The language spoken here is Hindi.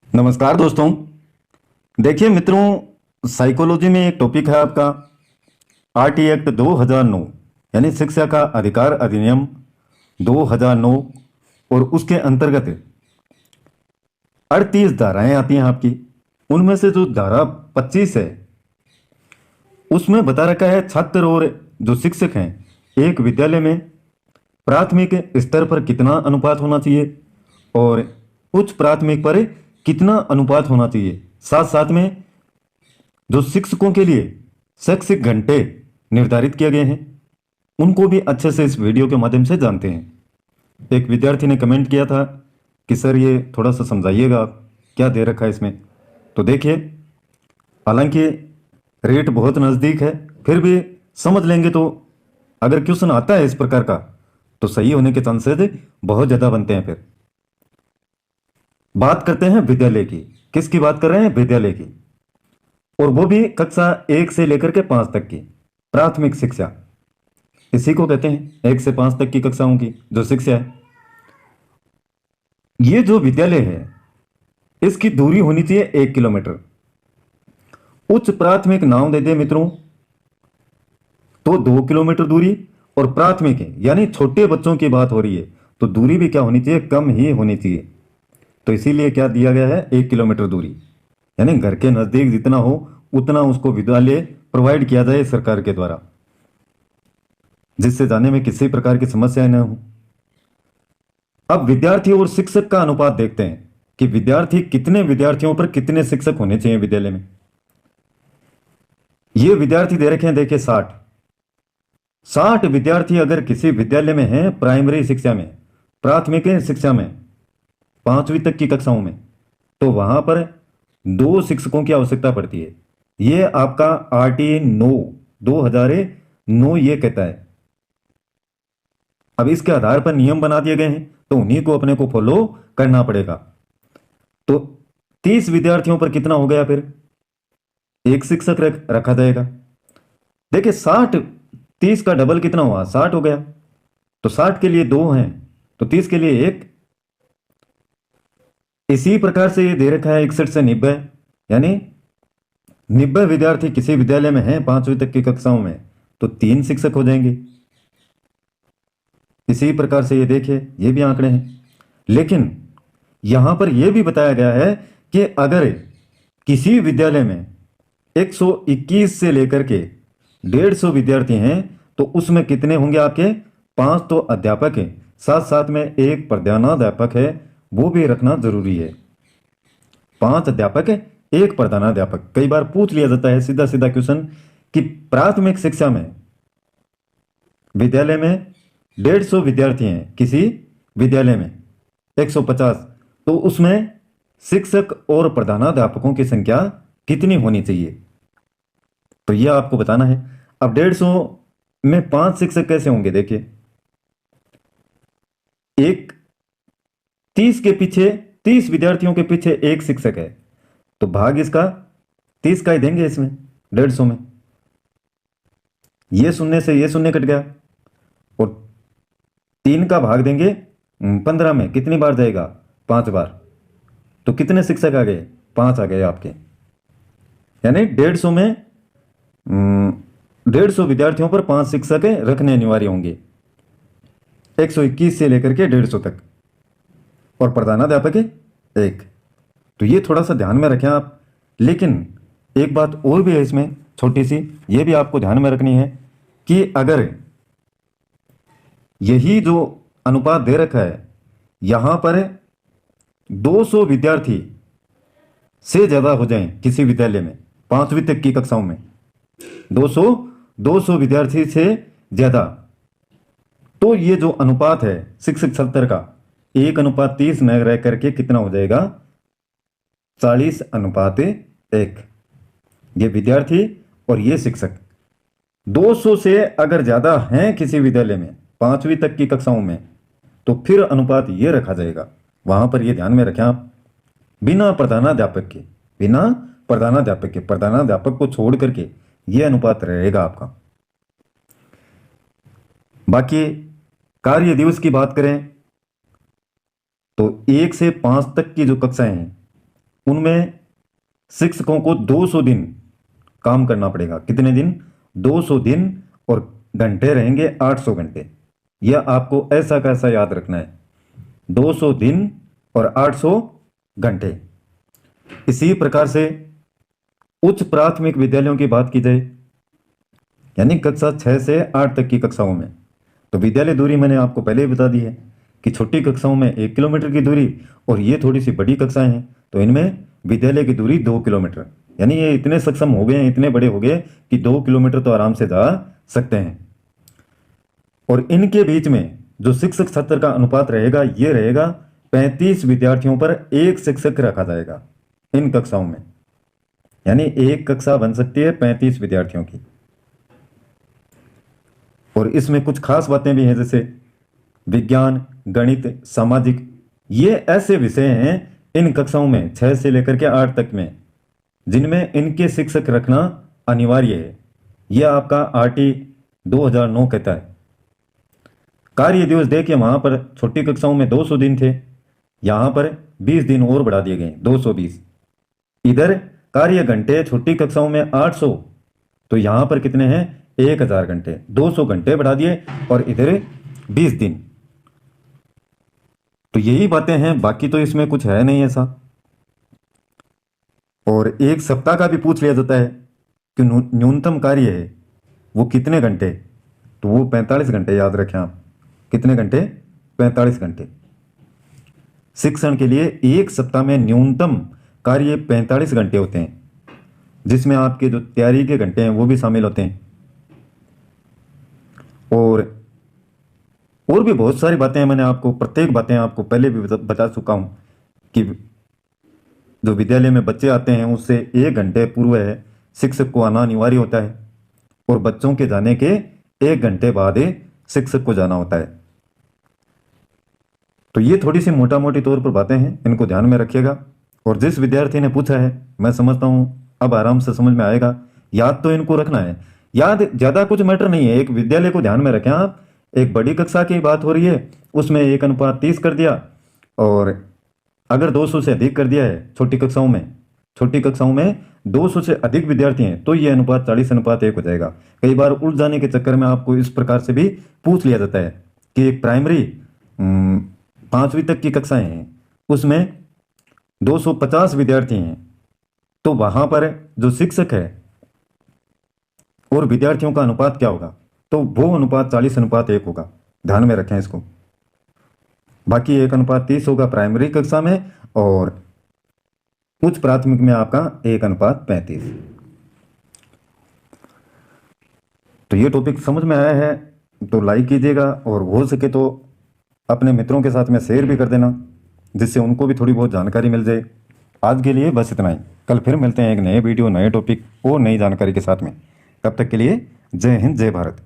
नमस्कार दोस्तों। देखिए मित्रों, साइकोलॉजी में एक टॉपिक है आपका आरटी एक्ट 2009 यानी शिक्षा का अधिकार अधिनियम 2009 और उसके अंतर्गत 38 धाराएं आती हैं आपकी। उनमें से जो धारा 25 है उसमें बता रखा है छात्र और जो शिक्षक हैं एक विद्यालय में प्राथमिक स्तर पर कितना अनुपात होना चाहिए और उच्च प्राथमिक पर कितना अनुपात होना चाहिए। साथ साथ में जो शिक्षकों के लिए शैक्षिक घंटे निर्धारित किए गए हैं उनको भी अच्छे से इस वीडियो के माध्यम से जानते हैं। एक विद्यार्थी ने कमेंट किया था कि सर ये थोड़ा सा समझाइएगा आप क्या दे रखा है इसमें। तो देखिए, हालांकि रेट बहुत नज़दीक है फिर भी समझ लेंगे तो अगर क्वेश्चन आता है इस प्रकार का तो सही होने के चांसेस बहुत ज़्यादा बनते हैं। फिर बात करते हैं विद्यालय की। किसकी बात कर रहे हैं? विद्यालय की, और वो भी कक्षा 1 से लेकर के 5 तक की प्राथमिक शिक्षा। इसी को कहते हैं 1 से 5 तक की कक्षाओं की जो शिक्षा है। ये जो विद्यालय है इसकी दूरी होनी चाहिए 1 किलोमीटर। उच्च प्राथमिक नाम दे दे मित्रों तो 2 किलोमीटर दूरी, और प्राथमिक है यानी छोटे बच्चों की बात हो रही है तो दूरी भी क्या होनी चाहिए? कम ही होनी चाहिए। तो इसीलिए क्या दिया गया है? 1 किलोमीटर दूरी, यानी घर के नजदीक जितना हो उतना उसको विद्यालय प्रोवाइड किया जाए सरकार के द्वारा, जिससे जाने में किसी प्रकार की समस्याएं न हो। अब विद्यार्थी और शिक्षक का अनुपात देखते हैं कि विद्यार्थी कितने विद्यार्थियों पर कितने शिक्षक होने चाहिए विद्यालय में। ये विद्यार्थी दे रखे हैं, देखिए 60 विद्यार्थी अगर किसी विद्यालय में हैं प्राइमरी शिक्षा में, प्राथमिक शिक्षा में 5वीं तक की कक्षाओं में, तो वहां पर 2 शिक्षकों की आवश्यकता पड़ती है। ये आपका आरटी 9 2009 ये कहता है। अब इसके आधार पर नियम बना दिए गए हैं तो उन्हीं को अपने को फॉलो करना पड़ेगा। तो 30 विद्यार्थियों पर कितना हो गया? फिर एक शिक्षक रखा जाएगा। देखिए 60 30 का डबल कितना हुआ? 60 हो गया। तो 60 के लिए 2 हैं तो 30 के लिए 1। इसी प्रकार से ये दे रखा है 61 से 90, यानी 90 विद्यार्थी किसी विद्यालय में हैं 5वीं तक की कक्षाओं में तो 3 शिक्षक हो जाएंगे। इसी प्रकार से ये देखिए ये भी आंकड़े हैं। लेकिन यहां पर यह भी बताया गया है कि अगर किसी विद्यालय में 121 से लेकर के 150 विद्यार्थी हैं तो उसमें कितने होंगे आपके? 5 तो अध्यापक हैं, साथ साथ में एक प्रधानाध्यापक है, वो भी रखना जरूरी है। 5 अध्यापक है, एक प्रधानाध्यापक। कई बार पूछ लिया जाता है सीधा सीधा क्वेश्चन कि प्राथमिक शिक्षा में विद्यालय में 150 विद्यार्थी हैं, किसी विद्यालय में 150, तो उसमें शिक्षक और प्रधानाध्यापकों की संख्या कितनी होनी चाहिए? तो यह आपको बताना है। अब 150 में 5 शिक्षक कैसे होंगे? देखिए, एक 30 के पीछे 30 विद्यार्थियों के पीछे एक शिक्षक है तो भाग इसका 30 का ही देंगे इसमें 150 में। ये शून्य से ये शून्य कट गया और 3 का भाग देंगे 15 में। कितनी बार जाएगा? 5 बार। तो कितने शिक्षक आ गए? 5 आ गए आपके। यानी 150 में 150 विद्यार्थियों पर 5 शिक्षक रखने अनिवार्य होंगे, 121 से लेकर के 150 तक, और प्रधानाध्यापक है 1। तो ये थोड़ा सा ध्यान में रखें आप। लेकिन एक बात और भी है इसमें छोटी सी, ये भी आपको ध्यान में रखनी है कि अगर यही जो अनुपात दे रखा है यहां पर 200 विद्यार्थी से ज्यादा हो जाएं किसी विद्यालय में 5वीं तक की कक्षाओं में, 200 विद्यार्थी से ज्यादा, तो ये जो अनुपात है शिक्षक 70 का 1:30 में रह करके कितना हो जाएगा? 40:1। ये विद्यार्थी और ये शिक्षक 200 से अगर ज्यादा हैं किसी विद्यालय में 5वीं तक की कक्षाओं में तो फिर अनुपात ये रखा जाएगा। वहां पर ये ध्यान में रखें आप, बिना प्रधानाध्यापक को छोड़ करके ये अनुपात रहेगा आपका। बाकी कार्य दिवस की बात करें तो 1 से 5 तक की जो कक्षाएं हैं उनमें शिक्षकों को 200 दिन काम करना पड़ेगा। कितने दिन? 200 दिन, और घंटे रहेंगे 800 घंटे। यह आपको ऐसा कैसा याद रखना है, 200 दिन और 800 घंटे। इसी प्रकार से उच्च प्राथमिक विद्यालयों की बात की जाए, यानी कक्षा 6 से 8 तक की कक्षाओं में, तो विद्यालय दूरी मैंने आपको पहले ही बता दी है कि छोटी कक्षाओं में 1 किलोमीटर की दूरी, और ये थोड़ी सी बड़ी कक्षाएं हैं तो इनमें विद्यालय की दूरी 2 किलोमीटर। यानी ये इतने सक्षम हो गए हैं, इतने बड़े हो गए कि 2 किलोमीटर तो आराम से जा सकते हैं। और इनके बीच में जो शिक्षक छात्र का अनुपात रहेगा, ये रहेगा 35 विद्यार्थियों पर 1 शिक्षक रखा जाएगा इन कक्षाओं में। यानी एक कक्षा बन सकती है 35 विद्यार्थियों की। और इसमें कुछ खास बातें भी हैं, जैसे विज्ञान, गणित, सामाजिक, ये ऐसे विषय हैं इन कक्षाओं में 6 से लेकर के 8 तक में जिनमें इनके शिक्षक रखना अनिवार्य है। यह आपका आरटी 2009 कहता है। कार्य दिवस देखिए, वहां पर छोटी कक्षाओं में 200 दिन थे, यहां पर 20 दिन और बढ़ा दिए गए, 220। इधर कार्य घंटे छोटी कक्षाओं में 800, तो यहां पर कितने हैं? 1000 घंटे, 200 घंटे बढ़ा दिए, और इधर 20 दिन। तो यही बातें हैं, बाकी तो इसमें कुछ है नहीं ऐसा। और एक सप्ताह का भी पूछ लिया जाता है कि न्यूनतम कार्य है वो कितने घंटे, तो वो 45 घंटे याद रखें आप। कितने घंटे? 45 घंटे। शिक्षण के लिए एक सप्ताह में न्यूनतम कार्य 45 घंटे होते हैं, जिसमें आपके जो तैयारी के घंटे हैं वो भी शामिल होते हैं। और भी बहुत सारी बातें हैं, मैंने आपको प्रत्येक बातें आपको पहले भी बता चुका हूं कि जो विद्यालय में बच्चे आते हैं उससे 1 घंटे पूर्व है शिक्षक को आना अनिवार्य होता है, और बच्चों के जाने के 1 घंटे बाद शिक्षक को जाना होता है। तो ये थोड़ी सी मोटा मोटी तौर पर बातें हैं, इनको ध्यान में रखिएगा। और जिस विद्यार्थी ने पूछा है, मैं समझता हूं अब आराम से समझ में आएगा। याद तो इनको रखना है, याद ज्यादा कुछ मैटर नहीं है। एक विद्यालय को ध्यान में रखें आप, एक बड़ी कक्षा की बात हो रही है, उसमें 1:30 कर दिया, और अगर 200 से अधिक कर दिया है छोटी कक्षाओं में 200 से अधिक विद्यार्थी हैं, तो ये अनुपात 40:1 हो जाएगा। कई बार उलझ जाने के चक्कर में आपको इस प्रकार से भी पूछ लिया जाता है कि एक प्राइमरी 5वीं तक की कक्षाएं हैं, उसमें 250 विद्यार्थी हैं, तो वहां पर जो शिक्षक है और विद्यार्थियों का अनुपात क्या होगा, तो वो अनुपात 40:1 होगा। ध्यान में रखें इसको। बाकी 1:30 होगा प्राइमरी कक्षा में, और उच्च प्राथमिक में आपका 1:35। तो ये टॉपिक समझ में आया है तो लाइक कीजिएगा, और हो सके तो अपने मित्रों के साथ में शेयर भी कर देना, जिससे उनको भी थोड़ी बहुत जानकारी मिल जाए। आज के लिए बस इतना ही। कल फिर मिलते हैं एक नए वीडियो, नए टॉपिक और नई जानकारी के साथ में। तब तक के लिए जय हिंद, जय भारत।